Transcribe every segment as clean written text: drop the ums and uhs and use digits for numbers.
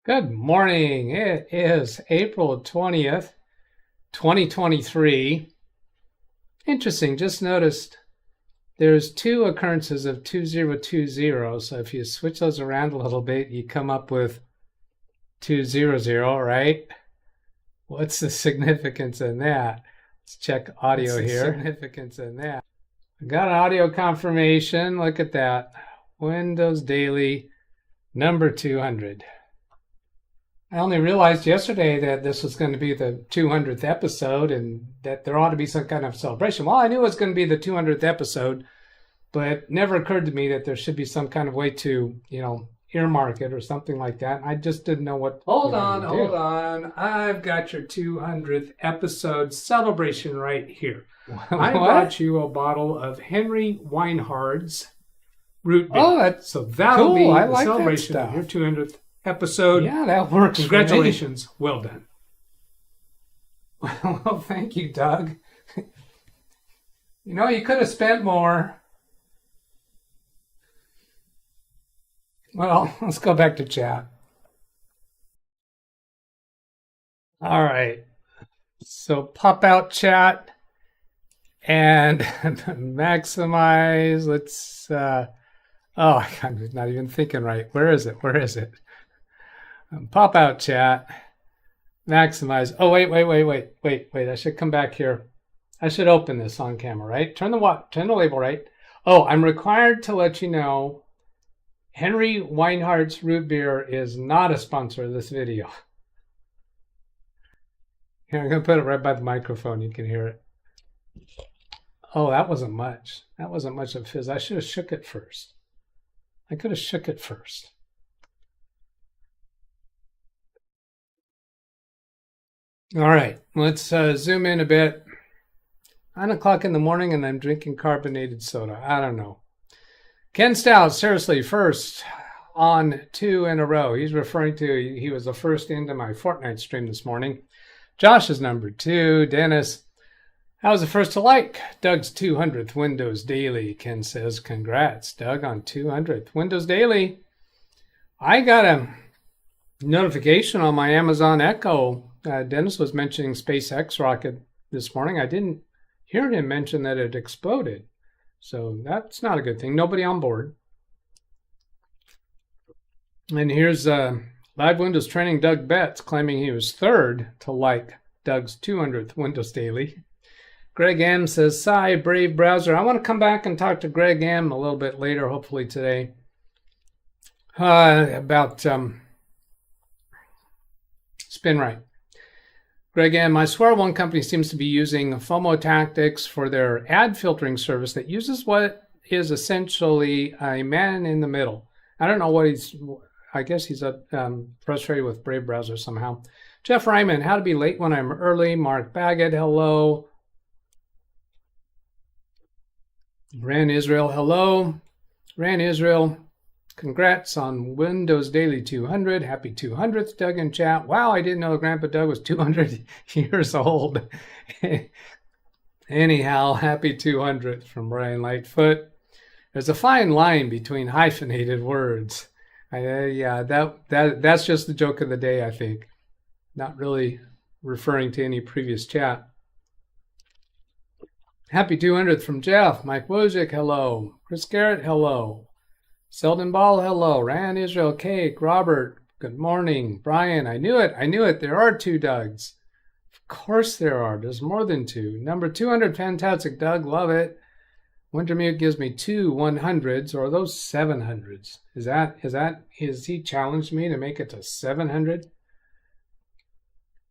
Good morning. It is April 20th, 2023. Interesting. Just noticed there's two occurrences of 2020. So if you switch those around a little bit, you come up with 200, right? What's the significance in that? Let's check audio here. Significance in that? I got an audio confirmation. Look at that. Windows Daily number 200. I only realized yesterday that this was going to be the 200th episode and that there ought to be some kind of celebration. Well, I knew it was going to be the 200th episode, but it never occurred to me that there should be some kind of way to, earmark it or something like that. I just didn't know what. Hold on. I've got your 200th episode celebration right here. I brought you a bottle of Henry Weinhard's root beer. Oh, that's so that'll cool. Be the like celebration of your 200th episode. Yeah, that works. Congratulations. Well done. Well, thank you, Doug. You could have spent more. Well, let's go back to chat. All right. So pop out chat and maximize. Let's, I'm not even thinking right. Where is it? Pop out chat, maximize. Oh, wait. I should come back here. I should open this on camera, right? Turn the label, right? Oh, I'm required to let you know Henry Weinhard's root beer is not a sponsor of this video. Here, I'm going to put it right by the microphone. You can hear it. Oh, that wasn't much. That wasn't much of fizz. I should have shook it first. I could have shook it first. All right, let's zoom in a bit. 9 o'clock in the morning and I'm drinking carbonated soda. I don't know. Ken Stout, seriously, first on 2 in a row. He's referring to, he was the first into my Fortnite stream this morning. Josh is number 2. Dennis, I was the first to like Doug's 200th Windows Daily. Ken says, congrats, Doug, on 200th Windows Daily. I got a notification on my Amazon Echo. Dennis was mentioning SpaceX rocket this morning. I didn't hear him mention that it exploded. So that's not a good thing. Nobody on board. And here's LiveWindowsTraining-DougBetts claiming he was third to like Doug's 200th Windows Daily. Greg M says, "Sigh, brave browser." I want to come back and talk to Greg M a little bit later, hopefully today, about SpinRite. Greg M, I swear one company seems to be using FOMO tactics for their ad filtering service that uses what is essentially a man in the middle. I don't know what I guess he's frustrated with Brave Browser somehow. Jeff Ryman, how to be late when I'm early. Mark Baggett, hello. Ran Israel, hello. Ran Israel, congrats on Windows Daily 200. Happy 200th, Doug in chat. Wow, I didn't know Grandpa Doug was 200 years old. Anyhow, happy 200th from Brian Lightfoot. There's a fine line between hyphenated words. That's just the joke of the day, I think. Not really referring to any previous chat. Happy 200th from Jeff. Mike Wojcik, hello. Chris Garrett, hello. Selden Ball, hello. Ran Israel Cake. Robert, good morning. Brian, I knew it. There are 2 Dougs. Of course there are. There's more than 2. Number 200, fantastic, Doug. Love it. Wintermute gives me 2 100s, or are those 700s? Has he challenged me to make it to 700?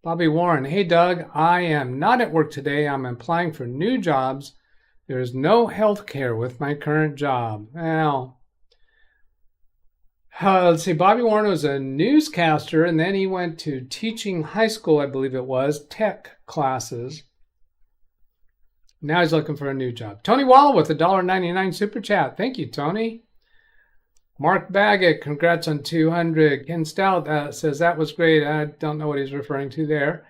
Bobby Warren, hey Doug, I am not at work today. I'm applying for new jobs. There's no health care with my current job. Well, let's see, Bobby Warren was a newscaster, and then he went to teaching high school, I believe it was, tech classes. Now he's looking for a new job. Tony Walla with a $1.99 super chat. Thank you, Tony. Mark Baggett, congrats on 200. Ken Stout says that was great. I don't know what he's referring to there.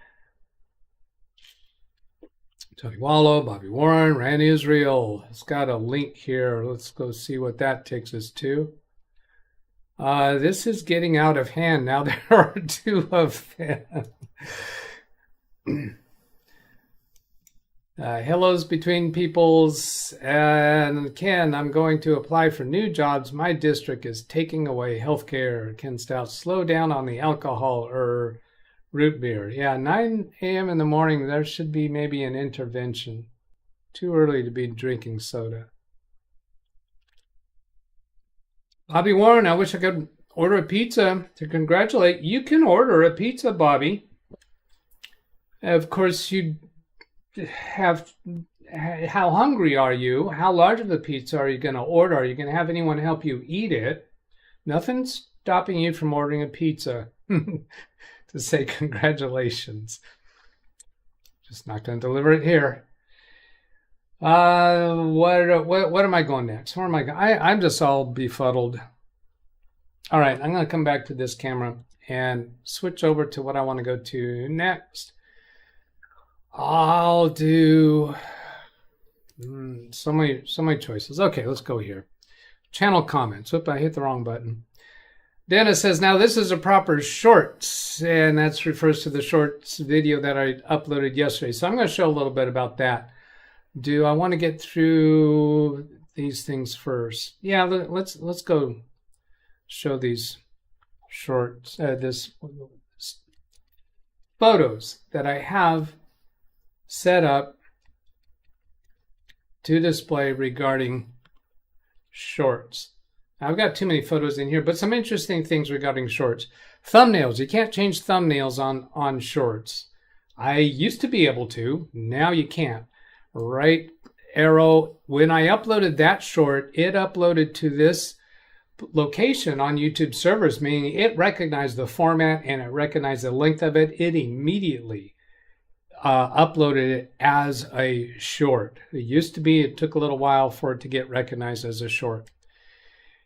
Tony Wallow, Bobby Warren, Rand Israel. It's got a link here. Let's go see what that takes us to. This is getting out of hand. Now there are two of them. Hellos between peoples. And Ken, I'm going to apply for new jobs. My district is taking away healthcare. Ken Stout, slow down on the alcohol or root beer. Yeah, 9 a.m. in the morning, there should be maybe an intervention. Too early to be drinking soda. Bobby Warren, I wish I could order a pizza to congratulate. You can order a pizza, Bobby. Of course, you have, how hungry are you? How large of a pizza are you going to order? Are you going to have anyone help you eat it? Nothing's stopping you from ordering a pizza to say congratulations. Just not going to deliver it here. What am I going next? Where am I going? I'm just all befuddled. All right, I'm going to come back to this camera and switch over to what I want to go to next. I'll do so many choices. Okay, let's go here. Channel comments. Oop, I hit the wrong button. Dennis says, now this is a proper shorts, and that refers to the shorts video that I uploaded yesterday. So I'm going to show a little bit about that. Do I want to get through these things first? Yeah, let's go show these shorts, this photos that I have set up to display regarding shorts. I've got too many photos in here, but some interesting things regarding shorts. Thumbnails. You can't change thumbnails on shorts. I used to be able to. Now you can't. Right arrow. When I uploaded that short, it uploaded to this location on YouTube servers, meaning it recognized the format and it recognized the length of it. It immediately uploaded it as a short. It used to be, it took a little while for it to get recognized as a short.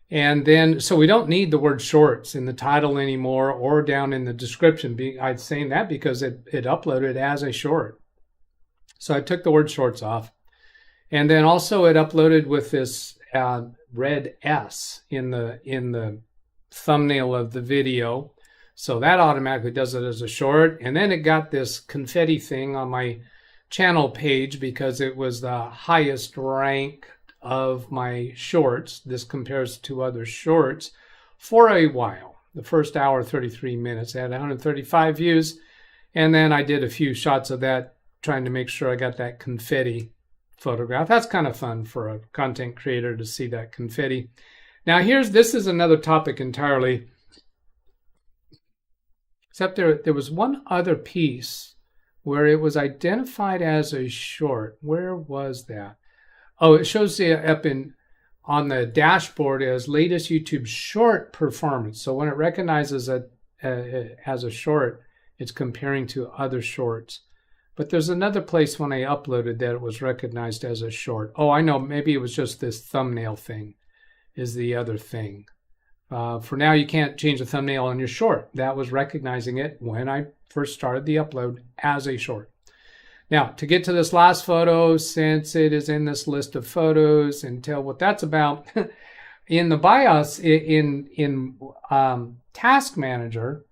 And then, so we don't need the word shorts in the title anymore or down in the description. I'm saying that because it uploaded as a short. So I took the word shorts off. And then also it uploaded with this red S in the thumbnail of the video. So that automatically does it as a short. And then it got this confetti thing on my channel page because it was the highest rank of my shorts. This compares to other shorts for a while. The first hour, 33 minutes, I had 135 views. And then I did a few shots of that, trying to make sure I got that confetti photograph. That's kind of fun for a content creator to see that confetti. Now this is another topic entirely. Except there was one other piece where it was identified as a short. Where was that? Oh, it shows up on the dashboard as latest YouTube short performance. So when it recognizes it as a short, it's comparing to other shorts. But there's another place when I uploaded that it was recognized as a short. Oh, I know. Maybe it was just this thumbnail thing is the other thing. For now, you can't change the thumbnail on your short. That was recognizing it when I first started the upload as a short. Now, to get to this last photo, since it is in this list of photos and tell what that's about, in the BIOS, in Task Manager,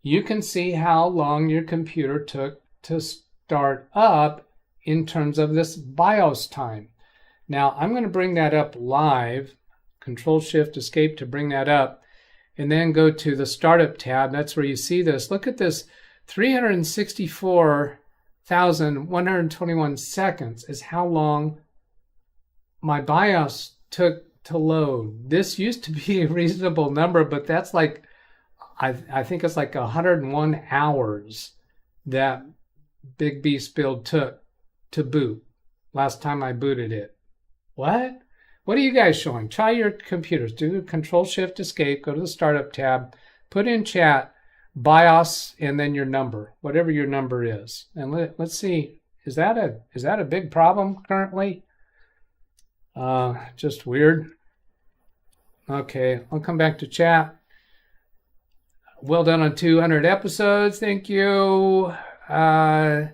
you can see how long your computer took to start up in terms of this BIOS time. Now, I'm going to bring that up live. Control-Shift-Escape to bring that up. And then go to the Startup tab. That's where you see this. Look at this. 364,121 seconds is how long my BIOS took to load. This used to be a reasonable number, but that's like, I think it's like 101 hours that Big Beast build took to boot. Last time I booted it. What? What are you guys showing? Try your computers. Do Control-Shift-Escape. Go to the Startup tab. Put in chat BIOS and then your number, whatever your number is. And let's see. Is that a big problem currently? Just weird. Okay, I'll come back to chat. Well done on 200 episodes. Thank you. Ken,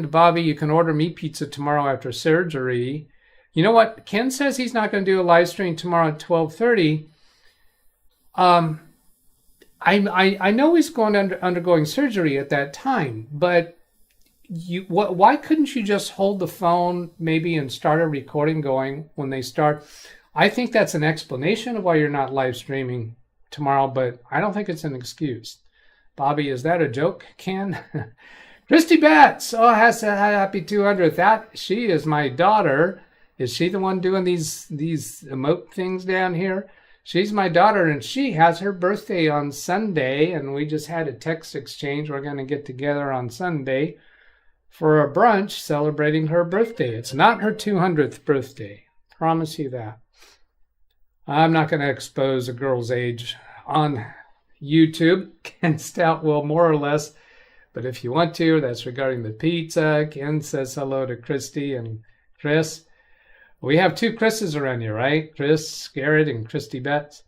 Bobby, you can order me pizza tomorrow after surgery. You know what? Ken says he's not going to do a live stream tomorrow at 12:30. Um, I know he's undergoing surgery at that time, but why couldn't you just hold the phone maybe and start a recording going when they start? I think that's an explanation of why you're not live streaming tomorrow, but I don't think it's an excuse. Bobby, is that a joke, Ken? Christy Betts, oh, happy 200th. She is my daughter. Is she the one doing these emote things down here? She's my daughter, and she has her birthday on Sunday, and we just had a text exchange. We're going to get together on Sunday for a brunch celebrating her birthday. It's not her 200th birthday. Promise you that. I'm not going to expose a girl's age on YouTube. Ken Stout will more or less, but if you want to, that's regarding the pizza. Ken says hello to Christy and Chris. We have two Chris's around here, right? Chris Garrett and Christy Betts.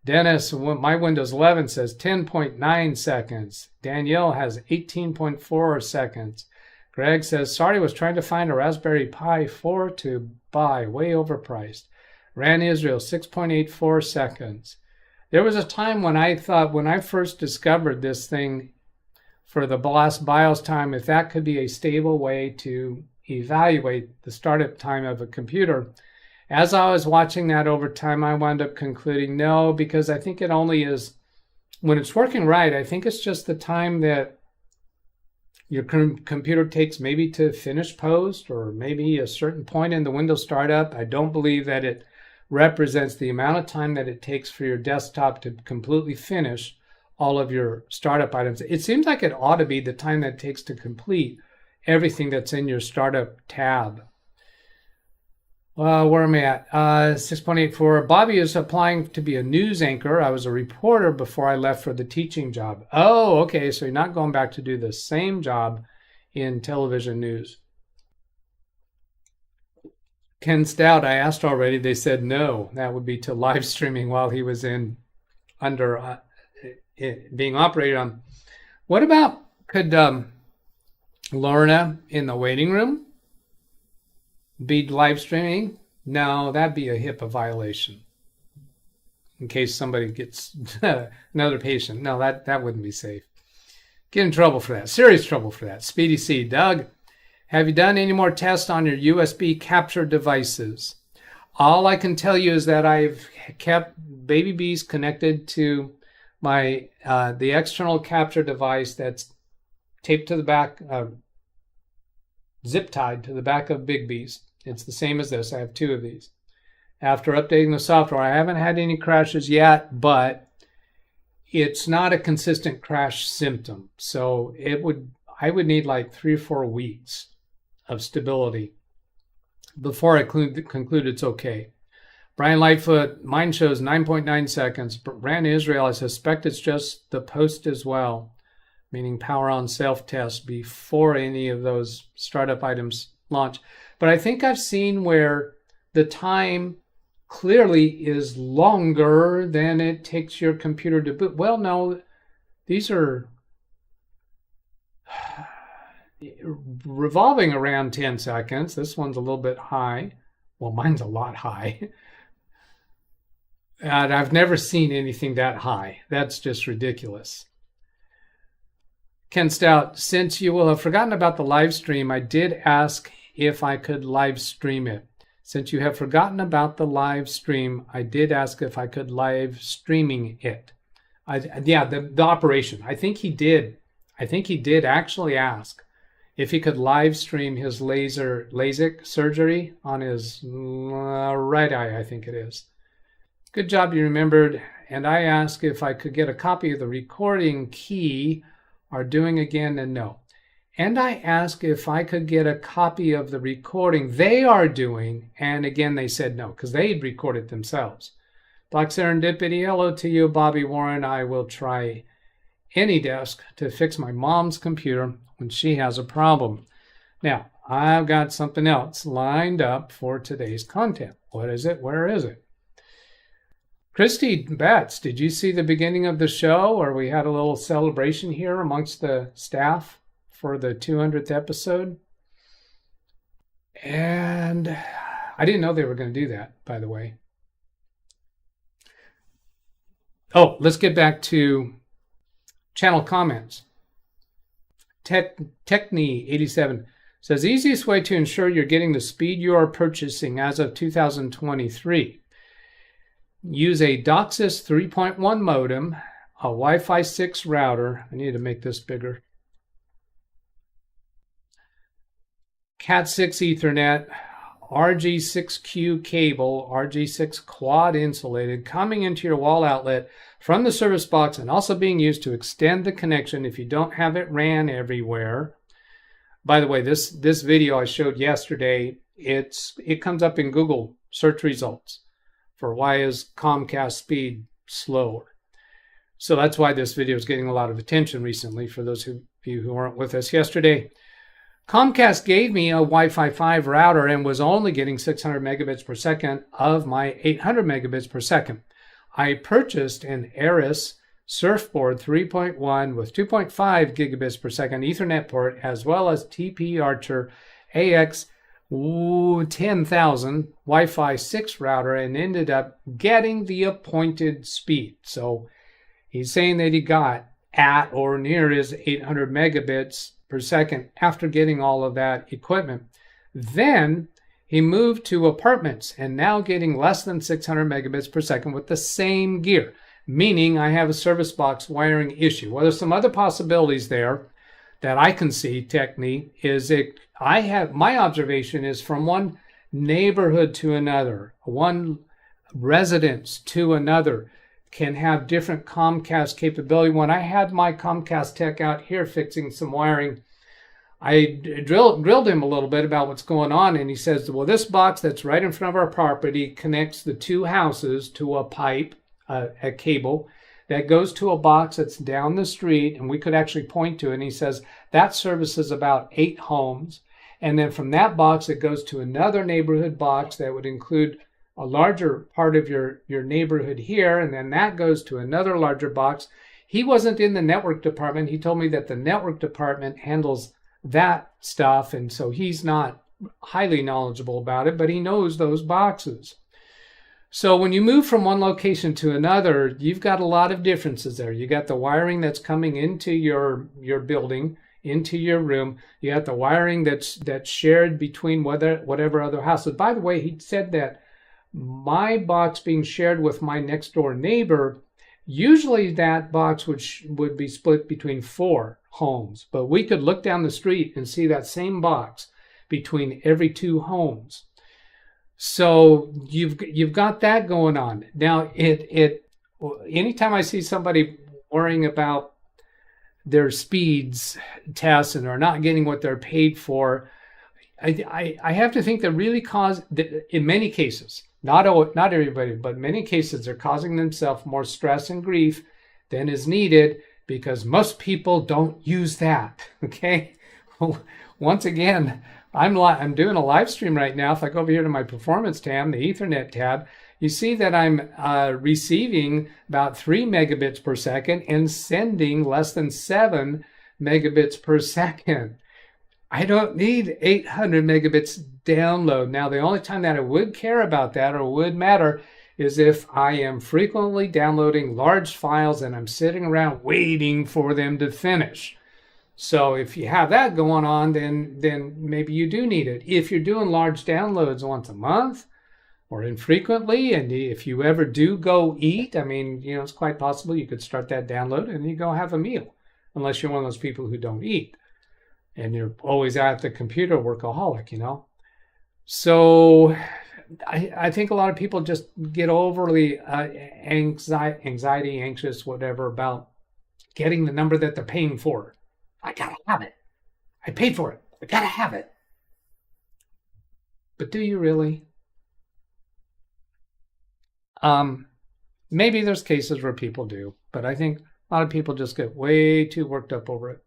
Dennis, my Windows 11 says 10.9 seconds. Danielle has 18.4 seconds. Greg says, sorry, was trying to find a Raspberry Pi 4 to buy, way overpriced. Ran Israel, 6.84 seconds. There was a time when I thought, when I first discovered this thing for the last BIOS time, if that could be a stable way to evaluate the startup time of a computer. As I was watching that over time, I wound up concluding no, because I think it only is, when it's working right, I think it's just the time that your computer takes maybe to finish post or maybe a certain point in the Windows startup. I don't believe that it represents the amount of time that it takes for your desktop to completely finish all of your startup items. It seems like it ought to be the time that it takes to complete everything that's in your startup tab. Where am I at? 6.84. Bobby is applying to be a news anchor. I was a reporter before I left for the teaching job. Oh, okay. So you're not going back to do the same job in television news. Ken Stout, I asked already. They said no. That would be to live streaming while he was being operated on. What about, could Lorna in the waiting room be live streaming? No, that'd be a HIPAA violation. In case somebody gets another patient. No, that wouldn't be safe. Get in trouble for that. Serious trouble for that. Speedy C. Doug, have you done any more tests on your USB capture devices? All I can tell you is that I've kept baby bees connected to my the external capture device that's taped to the back, zip tied to the back of Big Bees. It's the same as this. I have two of these. After updating the software, I haven't had any crashes yet, but it's not a consistent crash symptom. So I would need like 3 or 4 weeks of stability before I conclude it's okay. Brian Lightfoot, mine shows 9.9 seconds. Ran Israel, I suspect it's just the post as well, meaning power on self-test before any of those startup items launch. But I think I've seen where the time clearly is longer than it takes your computer to boot. Well, no, these are revolving around 10 seconds. This one's a little bit high. Well, mine's a lot high. And I've never seen anything that high. That's just ridiculous. Ken Stout, since you will have forgotten about the live stream, I did ask if I could live stream it. Since you have forgotten about the live stream, I did ask if I could live streaming it. The operation. I think he did actually ask if he could live stream his LASIK surgery on his right eye, I think it is. Good job, you remembered. And I asked if I could get a copy of the recording key. Are doing again, and no. And I asked if I could get a copy of the recording they are doing, and again they said no, because they'd recorded themselves. Black Serendipity, hello to you, Bobby Warren. I will try any desk to fix my mom's computer when she has a problem. Now, I've got something else lined up for today's content. What is it? Where is it? Christy Betts, did you see the beginning of the show where we had a little celebration here amongst the staff for the 200th episode? And I didn't know they were going to do that, by the way. Oh, let's get back to channel comments. Techni87 says, easiest way to ensure you're getting the speed you are purchasing as of 2023. Use a DOCSIS 3.1 modem, a Wi-Fi 6 router. I need to make this bigger. Cat 6 Ethernet, RG6Q cable, RG6 quad insulated, coming into your wall outlet from the service box and also being used to extend the connection if you don't have it ran everywhere. By the way, this video I showed yesterday, it comes up in Google search results for why is Comcast speed slower. So that's why this video is getting a lot of attention recently for those of you who weren't with us yesterday. Comcast gave me a Wi-Fi 5 router and was only getting 600 megabits per second of my 800 megabits per second. I purchased an Aris Surfboard 3.1 with 2.5 gigabits per second Ethernet port, as well as TP Archer AX 10,000 Wi-Fi 6 router, and ended up getting the appointed speed. So he's saying that he got at or near his 800 megabits per second after getting all of that equipment. Then he moved to apartments and now getting less than 600 megabits per second with the same gear, meaning I have a service box wiring issue. Well, there's some other possibilities there that I can see, Techni, is my observation is from one neighborhood to another, one residence to another can have different Comcast capability. When I had my Comcast tech out here fixing some wiring, I drilled him a little bit about what's going on, and he says, well, this box that's right in front of our property connects the two houses to a pipe, a cable, that goes to a box that's down the street, and we could actually point to it. And he says that services about 8 homes. And then from that box, it goes to another neighborhood box that would include a larger part of your neighborhood here. And then that goes to another larger box. He wasn't in the network department. He told me that the network department handles that stuff. And so he's not highly knowledgeable about it, but he knows those boxes. So when you move from one location to another, you've got a lot of differences there. You got the wiring that's coming into your building, into your room. You got the wiring that's shared between whatever other houses. By the way, he said that my box being shared with my next door neighbor, usually that box would be split between 4 homes, but we could look down the street and see that same box between every 2 homes. So you've got that going on. Now, anytime I see somebody worrying about their speeds tests and are not getting what they're paid for, I have to think that really in many cases, not everybody, but many cases, they're causing themselves more stress and grief than is needed because most people don't use that. Okay. Once again, I'm doing a live stream right now. If I go over here to my performance tab, the Ethernet tab, you see that I'm receiving about 3 megabits per second and sending less than 7 megabits per second. I don't need 800 megabits download. Now, the only time that I would care about that or would matter is if I am frequently downloading large files and I'm sitting around waiting for them to finish. So if you have that going on, then maybe you do need it. If you're doing large downloads once a month or infrequently, and if you ever do go eat, I mean, it's quite possible you could start that download and you go have a meal, unless you're one of those people who don't eat and you're always at the computer workaholic, So I think a lot of people just get overly anxiety, anxious, whatever, about getting the number that they're paying for. I gotta have it. I paid for it. I gotta have it. But do you really? Maybe there's cases where people do, but I think a lot of people just get way too worked up over it.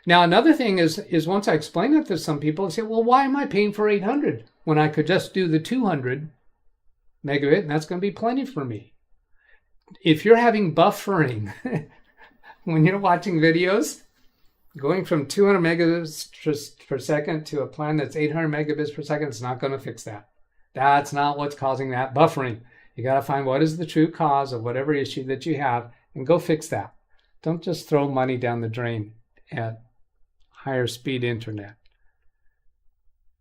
Now, another thing is once I explain it to some people, they say, well, why am I paying for 800 when I could just do the 200 megabit and that's going to be plenty for me? If you're having buffering when you're watching videos, going from 200 megabits per second to a plan that's 800 megabits per second, it's not going to fix that. That's not what's causing that buffering. You got to find what is the true cause of whatever issue that you have and go fix that. Don't just throw money down the drain at higher speed internet.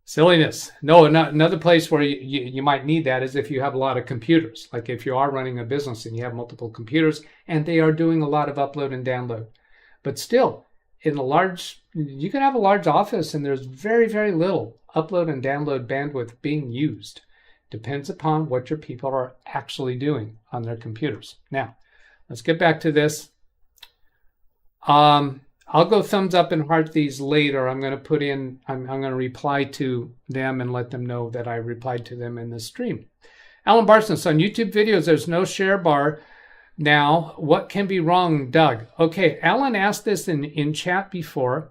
Silliness. No, another place where you might need that is if you have a lot of computers. Like if you are running a business and you have multiple computers and they are doing a lot of upload and download. But still, you can have a large office and there's very, very little upload and download bandwidth being used. Depends upon what your people are actually doing on their computers. Now, let's get back to this. I'll go thumbs up and heart these later. I'm going to reply to them and let them know that I replied to them in the stream. Alan Barsness, on YouTube videos, there's no share bar now. What can be wrong, Doug? Okay, Alan asked this in chat before.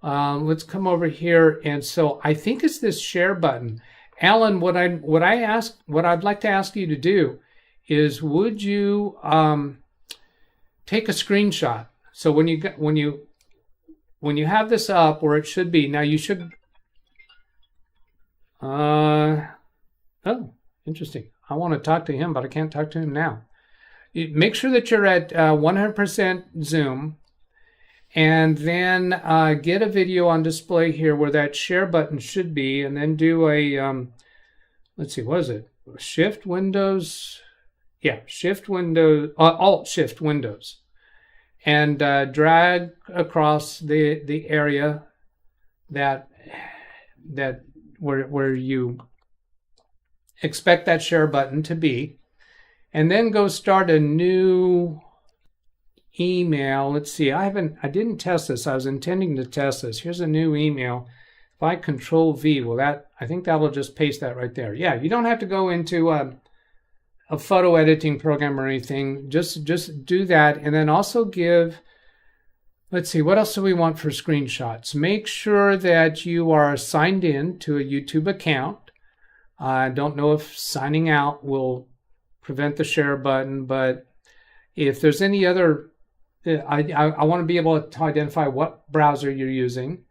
Let's come over here. And so I think it's this share button. Alan, what I'd like to ask you to do is, would you take a screenshot? So when you have this up where it should be, now you should. Oh, interesting. I want to talk to him, but I can't talk to him now. Make sure that you're at 100% Zoom, and then get a video on display here where that share button should be, and then do a, let's see, what is it? Shift Windows, yeah, Shift Windows, Alt Shift Windows, and drag across the area that where you expect that share button to be, and then go start a new email. Let's see, I didn't test this. I was intending to test this. Here's a new email. If I Control V, well, I think that will just paste that right there. Yeah, you don't have to go into a photo editing program or anything. Just do that, and then also give. Let's see, what else do we want for screenshots? Make sure that you are signed in to a YouTube account. I don't know if signing out will prevent the share button, but if there's any other, I want to be able to identify what browser you're using.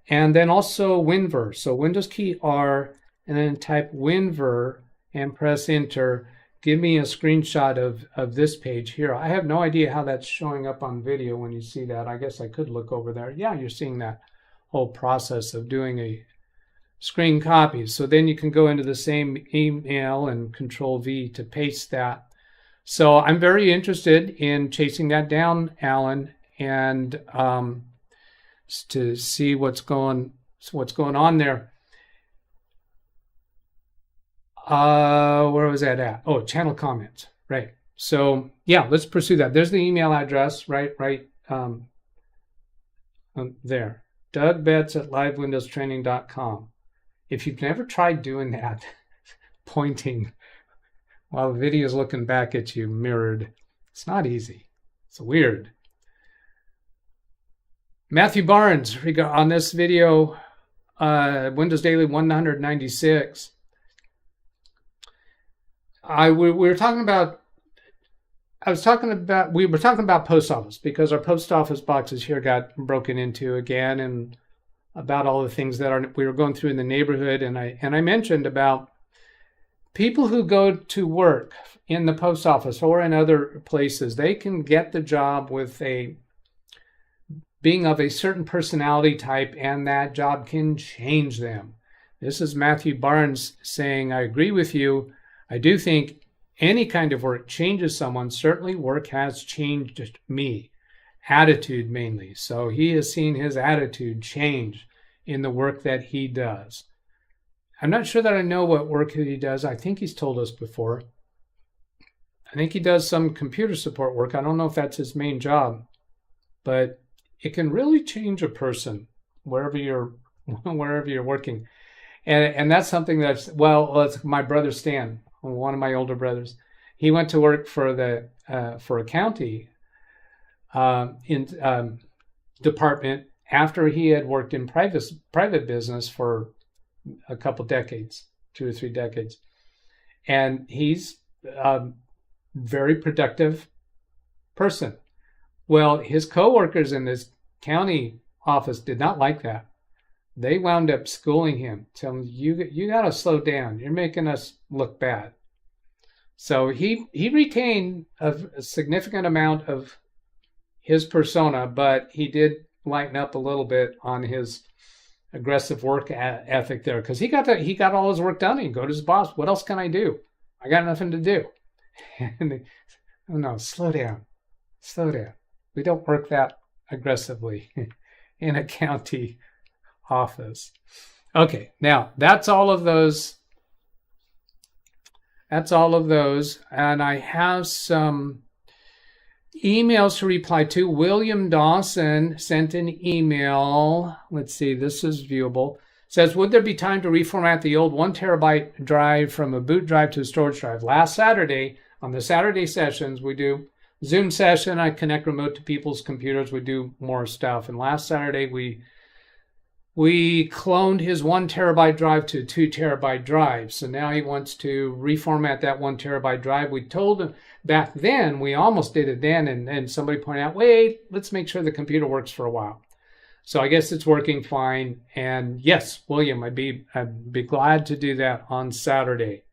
And then also WinVer. So Windows key R, and then type WinVer and press enter. Give me a screenshot of this page here. I have no idea how that's showing up on video when you see that. I guess I could look over there. Yeah, you're seeing that whole process of doing a screen copy. So then you can go into the same email and Control V to paste that. So I'm very interested in chasing that down, Alan, and to see what's going on there. Where was that at? Oh, channel comments, right? So yeah, let's pursue that. There's the email address, right there. DougBetts at LiveWindowsTraining.com. If you've never tried doing that, pointing while the video is looking back at you mirrored, it's not easy. It's weird. Matthew Barnes, on this video, Windows Daily 196. We were talking about post office, because our post office boxes here got broken into again, and about all the things that we were going through in the neighborhood, and I mentioned about people who go to work in the post office or in other places. They can get the job with being of a certain personality type, and that job can change them. This is Matthew Barnes saying, I agree with you. I do think any kind of work changes someone. Certainly work has changed me. Attitude mainly. So he has seen his attitude change in the work that he does. I'm not sure that I know what work that he does. I think he's told us before. I think he does some computer support work. I don't know if that's his main job, but it can really change a person wherever you're working. And that's something that's, it's my brother Stan, one of my older brothers. He went to work for a county department after he had worked in private business for a couple decades, 2 or 3 decades. And he's a very productive person. Well, his coworkers in this county office did not like that. They wound up schooling him, telling him, you got to slow down. You're making us look bad. So he retained a significant amount of his persona, but he did lighten up a little bit on his aggressive work ethic there, because he got all his work done. He go to his boss. What else can I do? I got nothing to do. And oh no, slow down. We don't work that aggressively in a county office. Okay, now that's all of those. And I have some emails to reply to. William Dawson sent an email. Let's see, this is viewable. Says, would there be time to reformat the old 1 terabyte drive from a boot drive to a storage drive? Last Saturday, on the Saturday sessions, we do Zoom session. I connect remote to people's computers. We do more stuff. And last Saturday, we cloned his 1 terabyte drive to a 2 terabyte drive. So now he wants to reformat that 1 terabyte drive. We told him back then, we almost did it then, and somebody pointed out, wait, let's make sure the computer works for a while. So I guess it's working fine. And yes, William, I'd be glad to do that on Saturday.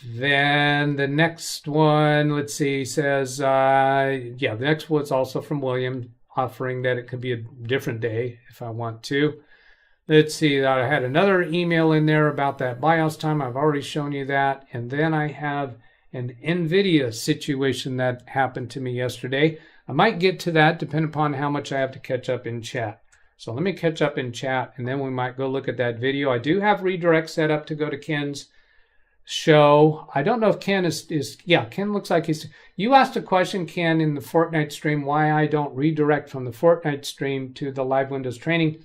Then the next one, let's see, says, the next one's also from William, offering that it could be a different day if I want to. Let's see, I had another email in there about that BIOS time. I've already shown you that. And then I have an NVIDIA situation that happened to me yesterday. I might get to that depending upon how much I have to catch up in chat. So let me catch up in chat, and then we might go look at that video. I do have redirect set up to go to Ken's show. I don't know if Ken Ken looks like he's... You asked a question, Ken, in the Fortnite stream, why I don't redirect from the Fortnite stream to the live Windows training,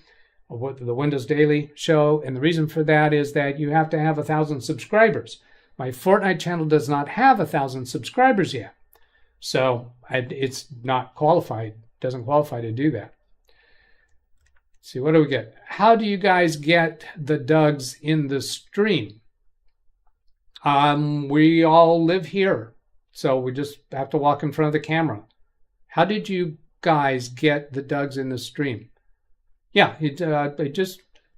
or the Windows Daily show. And the reason for that is that you have to have 1,000 subscribers. My Fortnite channel does not have 1,000 subscribers yet. So it's not qualified, doesn't qualify to do that. Let's see, what do we get? How do you guys get the Dougs in the stream? We all live here, so we just have to walk in front of the camera. How did you guys get the Dougs in the stream? Yeah,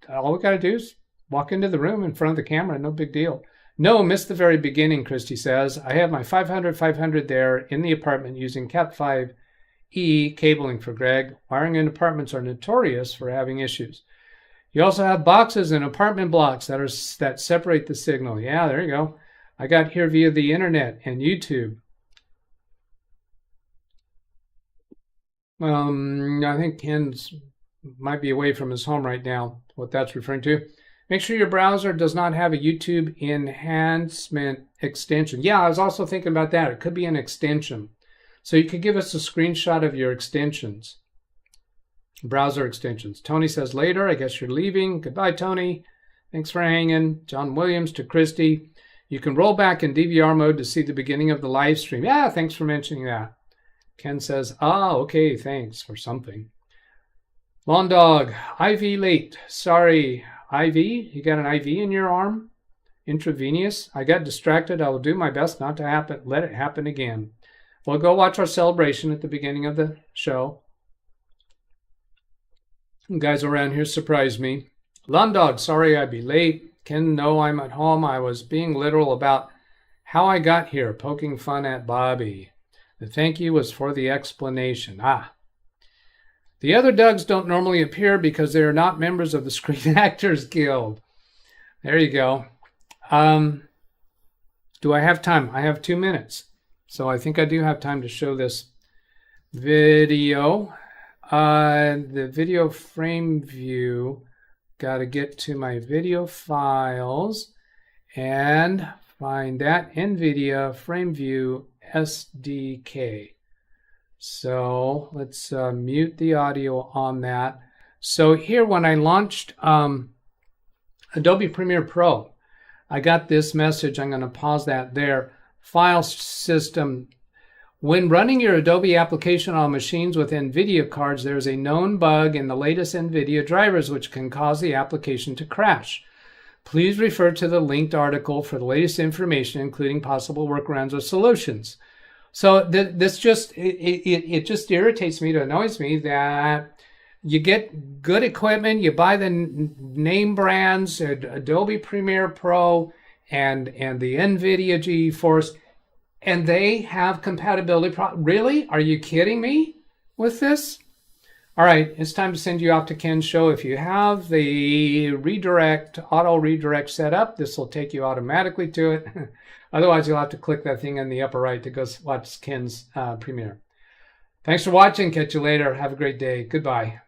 all we got to do is walk into the room in front of the camera, no big deal. No, missed the very beginning, Christy says. I have my 500 there in the apartment using Cat5e cabling for Greg. Wiring in apartments are notorious for having issues. You also have boxes and apartment blocks that separate the signal. Yeah, there you go. I got here via the internet and YouTube. I think Ken's might be away from his home right now, what that's referring to. Make sure your browser does not have a YouTube enhancement extension. Yeah, I was also thinking about that. It could be an extension. So you could give us a screenshot of your extensions. Browser extensions. Tony says later. I guess you're leaving. Goodbye, Tony. Thanks for hanging. John Williams to Christy. You can roll back in DVR mode to see the beginning of the live stream. Yeah, thanks for mentioning that. Ken says, okay, thanks for something. Lawn Dog, IV late. Sorry. IV? You got an IV in your arm? Intravenous? I got distracted. I will do my best not to let it happen again. We'll go watch our celebration at the beginning of the show. You guys around here surprised me. Lawn Dog, sorry I'd be late. Ken, no, I'm at home. I was being literal about how I got here, poking fun at Bobby. The thank you was for the explanation. The other Dougs don't normally appear because they are not members of the Screen Actors Guild. There you go. Do I have time? I have 2 minutes. So I think I do have time to show this video. The video frame view. Got to get to my video files and find that NVIDIA frame view SDK. So let's mute the audio on that. So here when I launched Adobe Premiere Pro, I got this message. I'm going to pause that there. File system. When running your Adobe application on machines with NVIDIA cards, there is a known bug in the latest NVIDIA drivers which can cause the application to crash. Please refer to the linked article for the latest information, including possible workarounds or solutions. So this just it just irritates me, it annoys me that you get good equipment, you buy the name brands, Adobe Premiere Pro, and the NVIDIA GeForce, and they have compatibility. Really? Are you kidding me with this? All right, it's time to send you off to Ken's show. If you have the auto redirect set up, this will take you automatically to it. Otherwise, you'll have to click that thing in the upper right to go watch Ken's premiere. Thanks for watching. Catch you later. Have a great day. Goodbye.